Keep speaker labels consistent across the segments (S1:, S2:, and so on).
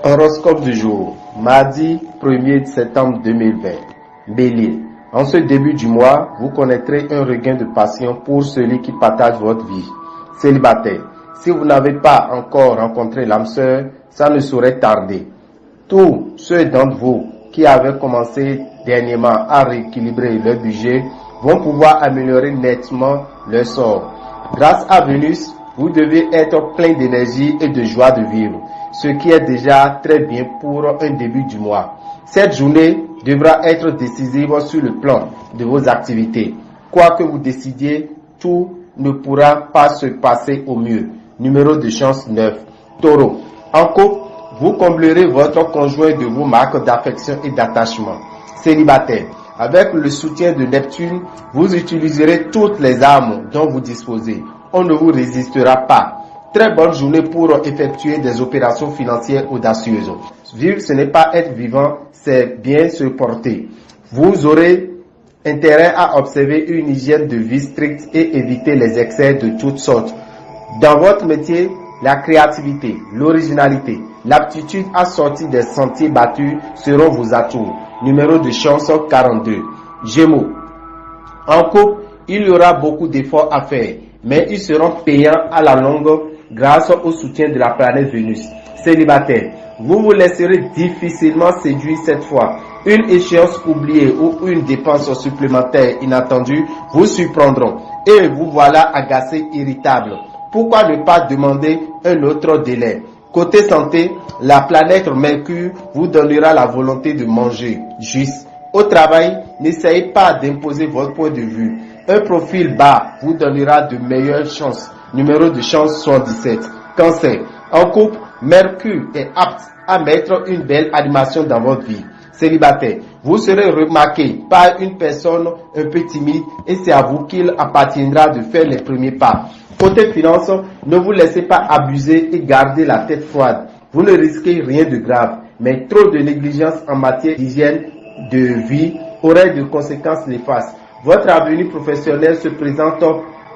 S1: Horoscope du jour, mardi 1er septembre 2020. Bélier, en ce début du mois, vous connaîtrez un regain de passion pour celui qui partage votre vie. Célibataire, si vous n'avez pas encore rencontré l'âme sœur, ça ne saurait tarder. Tous ceux d'entre vous qui avaient commencé dernièrement à rééquilibrer leur budget vont pouvoir améliorer nettement leur sort. Grâce à Vénus, vous devez être plein d'énergie et de joie de vivre, ce qui est déjà très bien pour un début du mois. Cette journée devra être décisive sur le plan de vos activités. Quoi que vous décidiez, tout ne pourra pas se passer au mieux. Numéro de chance 9. Taureau, en couple, vous comblerez votre conjoint de vos marques d'affection et d'attachement. Célibataire, avec le soutien de Neptune, vous utiliserez toutes les armes dont vous disposez. On ne vous résistera pas. Très bonne journée pour effectuer des opérations financières audacieuses. Vivre, ce n'est pas être vivant, c'est bien se porter. Vous aurez intérêt à observer une hygiène de vie stricte et éviter les excès de toutes sortes. Dans votre métier, la créativité, l'originalité, l'aptitude à sortir des sentiers battus seront vos atouts. Numéro de chance 42. Gémeaux. En couple, il y aura beaucoup d'efforts à faire, mais ils seront payants à la longue grâce au soutien de la planète Vénus. Célibataire, vous vous laisserez difficilement séduire cette fois. Une échéance oubliée ou une dépense supplémentaire inattendue vous surprendront et vous voilà agacé, irritable. Pourquoi ne pas demander un autre délai? Côté santé, la planète Mercure vous donnera la volonté de manger juste. Au travail, n'essayez pas d'imposer votre point de vue. Un profil bas vous donnera de meilleures chances. Numéro de chance 77. Cancer. En couple, Mercure est apte à mettre une belle animation dans votre vie. Célibataire, vous serez remarqué par une personne un peu timide et c'est à vous qu'il appartiendra de faire les premiers pas. Côté finance, ne vous laissez pas abuser et gardez la tête froide. Vous ne risquez rien de grave, mais trop de négligence en matière d'hygiène de vie aurait de conséquences néfastes. Votre avenir professionnel se présente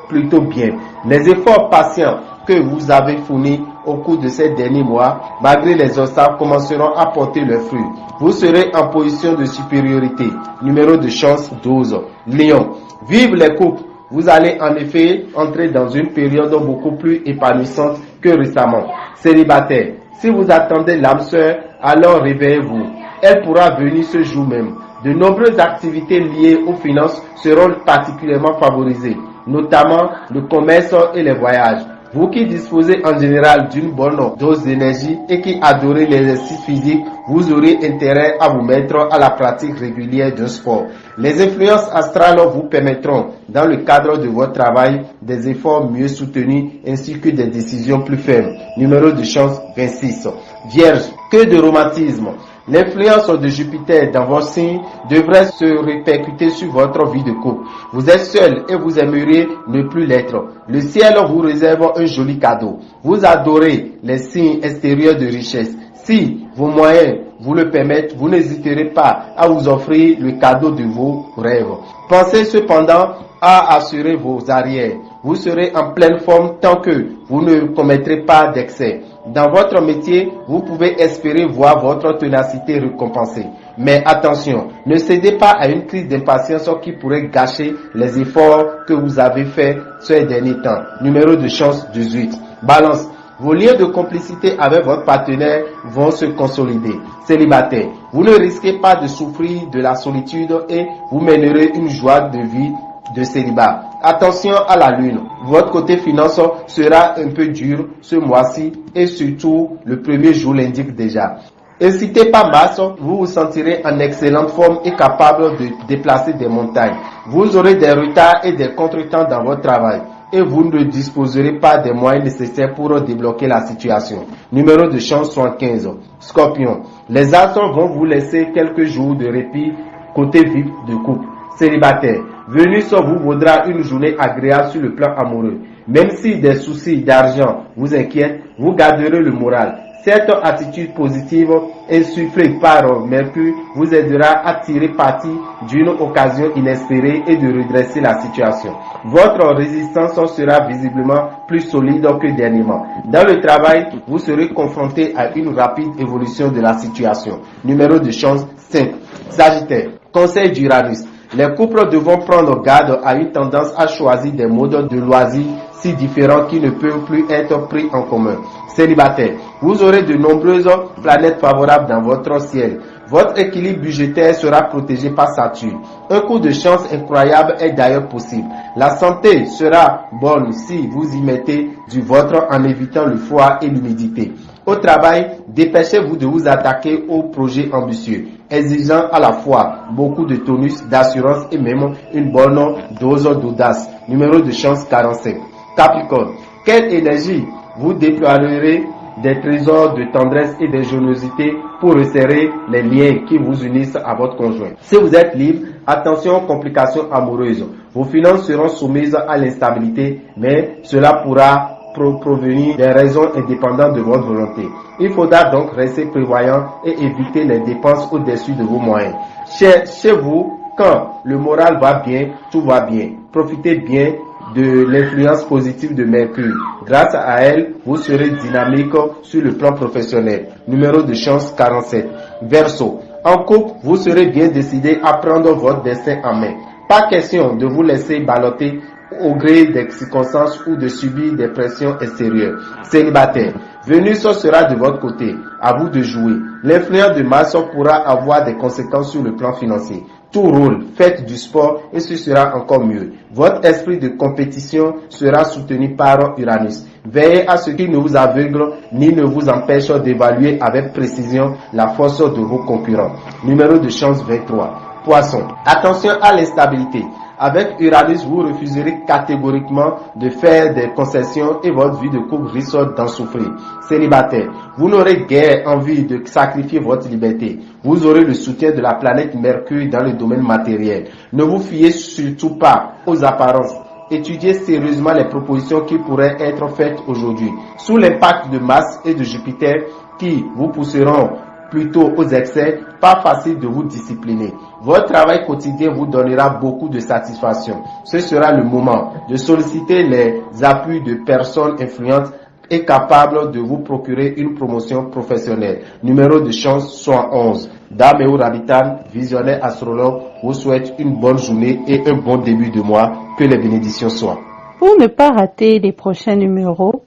S1: plutôt bien. Les efforts patients que vous avez fournis au cours de ces derniers mois, malgré les obstacles, commenceront à porter leurs fruits. Vous serez en position de supériorité. Numéro de chance 12. Lion. Vive les couples. Vous allez en effet entrer dans une période beaucoup plus épanouissante que récemment. Célibataire. Si vous attendez l'âme sœur, alors réveillez-vous. Elle pourra venir ce jour même. De nombreuses activités liées aux finances seront particulièrement favorisées, notamment le commerce et les voyages. Vous qui disposez en général d'une bonne dose d'énergie et qui adorez l'exercice physique, vous aurez intérêt à vous mettre à la pratique régulière d'un sport. Les influences astrales vous permettront, dans le cadre de votre travail, des efforts mieux soutenus ainsi que des décisions plus fermes. Numéro de chance 26. Vierge, que de romantisme! L'influence de Jupiter dans votre signe devrait se répercuter sur votre vie de couple. Vous êtes seul et vous aimeriez ne plus l'être. Le ciel vous réserve un joli cadeau. Vous adorez les signes extérieurs de richesse. Si vos moyens vous le permettent, vous n'hésiterez pas à vous offrir le cadeau de vos rêves. Pensez cependant à assurer vos arrières. Vous serez en pleine forme tant que vous ne commettrez pas d'excès. Dans votre métier, vous pouvez espérer voir votre ténacité récompensée. Mais attention, ne cédez pas à une crise d'impatience qui pourrait gâcher les efforts que vous avez faits ces derniers temps. Numéro de chance 18. Balance. Vos liens de complicité avec votre partenaire vont se consolider. Célibataire, vous ne risquez pas de souffrir de la solitude et vous mènerez une joie de vie de célibat. Attention à la lune. Votre côté finance sera un peu dur ce mois-ci et surtout le premier jour l'indique déjà. Incité par Mars, vous vous sentirez en excellente forme et capable de déplacer des montagnes. Vous aurez des retards et des contretemps dans votre travail et vous ne disposerez pas des moyens nécessaires pour débloquer la situation. Numéro de chance 75. Scorpion. Les astres vont vous laisser quelques jours de répit côté vie de couple. Célibataire. Vénus vous vaudra une journée agréable sur le plan amoureux. Même si des soucis d'argent vous inquiètent, vous garderez le moral. Cette attitude positive insufflée par Mercure vous aidera à tirer parti d'une occasion inespérée et de redresser la situation. Votre résistance sera visiblement plus solide que dernièrement. Dans le travail, vous serez confronté à une rapide évolution de la situation. Numéro de chance 5. Sagittaire. Conseil d'Uranus. Les couples devront prendre garde à une tendance à choisir des modes de loisirs si différents qui ne peuvent plus être pris en commun. Célibataire, vous aurez de nombreuses planètes favorables dans votre ciel. Votre équilibre budgétaire sera protégé par Saturne. Un coup de chance incroyable est d'ailleurs possible. La santé sera bonne si vous y mettez du vôtre en évitant le froid et l'humidité. Au travail, dépêchez-vous de vous attaquer aux projets ambitieux, exigeant à la fois beaucoup de tonus, d'assurance et même une bonne dose d'audace. Numéro de chance 45. Capricorne, quelle énergie vous déploierez des trésors de tendresse et de générosité pour resserrer les liens qui vous unissent à votre conjoint. Si vous êtes libre, attention aux complications amoureuses. Vos finances seront soumises à l'instabilité, mais cela pourra provenir des raisons indépendantes de votre volonté. Il faudra donc rester prévoyant et éviter les dépenses au-dessus de vos moyens. Chez vous, quand le moral va bien, tout va bien. Profitez bien de l'influence positive de Mercure. Grâce à elle, vous serez dynamique sur le plan professionnel. Numéro de chance 47. Verseau. En couple, vous serez bien décidé à prendre votre destin en main. Pas question de vous laisser balloter au gré des circonstances ou de subir des pressions extérieures. Célibataire, Vénus sera de votre côté. À vous de jouer. L'influence de Mars pourra avoir des conséquences sur le plan financier. Tout roule, faites du sport et ce sera encore mieux. Votre esprit de compétition sera soutenu par Uranus. Veillez à ce qu'il ne vous aveugle ni ne vous empêche d'évaluer avec précision la force de vos concurrents. Numéro de chance 23. Poisson. Attention à l'instabilité. Avec Uranus, vous refuserez catégoriquement de faire des concessions et votre vie de couple risque d'en souffrir. Célibataire, vous n'aurez guère envie de sacrifier votre liberté. Vous aurez le soutien de la planète Mercure dans le domaine matériel. Ne vous fiez surtout pas aux apparences. Étudiez sérieusement les propositions qui pourraient être faites aujourd'hui. Sous l'impact de Mars et de Jupiter qui vous pousseront plutôt aux excès, pas facile de vous discipliner. Votre travail quotidien vous donnera beaucoup de satisfaction. Ce sera le moment de solliciter les appuis de personnes influentes et capables de vous procurer une promotion professionnelle. Numéro de chance 111. Dame et Rabitan, visionnaire astrologue, vous souhaite une bonne journée et un bon début de mois. Que les bénédictions soient.
S2: Pour ne pas rater les prochains numéros,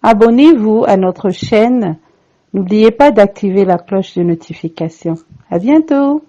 S2: abonnez-vous à notre chaîne. N'oubliez pas d'activer la cloche de notification. À bientôt!